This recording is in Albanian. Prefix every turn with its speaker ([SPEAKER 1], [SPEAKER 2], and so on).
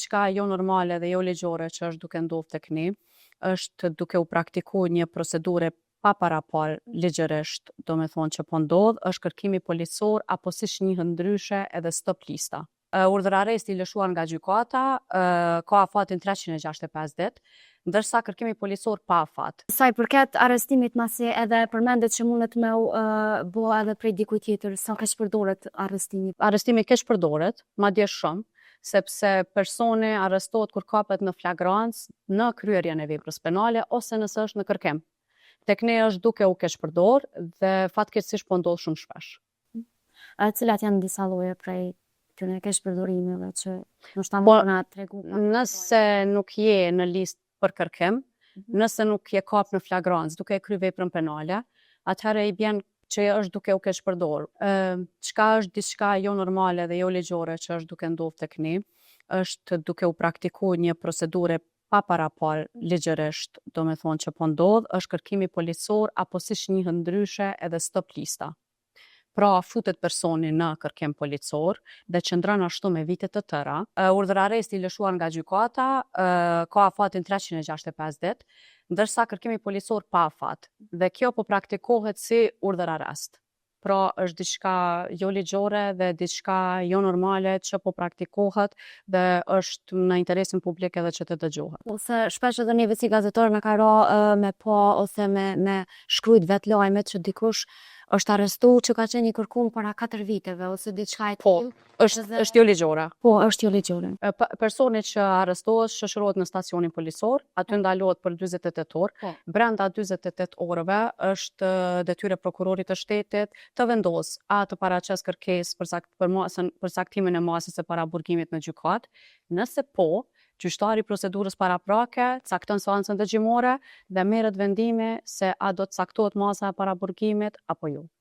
[SPEAKER 1] diçka jo normale dhe jo ligjore që është duke ndodhur tek ne, është duke u praktikuar një procedurë pa parapar ligjërisht, domethënë që po ndodh, është kërkimi policor apo siç njihet ndryshe edhe stop lista. Urdhër arresti i lëshuar nga gjykata ka afatin 365 ditë, ndërsa kërkimi policor pa afat.
[SPEAKER 2] Sa i përket arrestimit, masi edhe përmendet që mundet me u bo edhe prej dikujt tjetër, sa keq përdoret arrestimi?
[SPEAKER 1] Arrestimi keq përdoret, madje shumë, sepse personi arrestohet kur kapet në flagrancë në kryerjen e veprës penale ose nëse është në kërkim. Tek ne është duke u keq përdor dhe fatkeqësisht po ndodh shumë shpesh.
[SPEAKER 2] Cilat janë disa lloje prej këtyre keq përdorimeve që ndoshta mund na tregu?
[SPEAKER 1] Nëse nuk je në listë për kërkim, nëse nuk je kap në flagrancë duke e kryer veprën penale, atëherë i bjen që është duke u keq përdor. Çka është diçka jo normale dhe jo ligjore që është duke ndodhur tek ne, është duke u praktikuar një procedurë pa parapar ligjërisht, domethënë që po ndodh, është kërkimi policor apo siç njihet ndryshe edhe stop lista. Pra futet personi në kërkim policor dhe qëndron ashtu me vite të tëra. Urdhër arresti i lëshuar nga gjykata ka afatin 365 ditë, ndërsa kërkimi policor pa afat. Dhe kjo po praktikohet si urdhër arrest. Pra është diçka jo ligjore dhe diçka jo normale që po praktikohet dhe është në interesin publik edhe që të dëgjohet.
[SPEAKER 2] Ose shpesh edhe neve si gazetarë na ka ra me pa ose me shkrujt vet lajmet që dikush është arrestu që ka qenë i kërkuar para 4 viteve ose diçka e tillë.
[SPEAKER 1] Është jo ligjore.
[SPEAKER 2] Po, është jo ligjore.
[SPEAKER 1] Personi që arrestohet shoqërohet në stacionin policor, aty ndalohet për 48 orë. Brenda 48 orëve është detyrë e prokurorit të shtetit të vendosë a të paraqes kërkesë për saktimin e masës së paraburgimit në gjykat. Nëse po, gjyqtari i procedurës paraprake cakton seancën dëgjimore dhe merret vendimi se a do të caktohet masa e paraburgimit apo jo.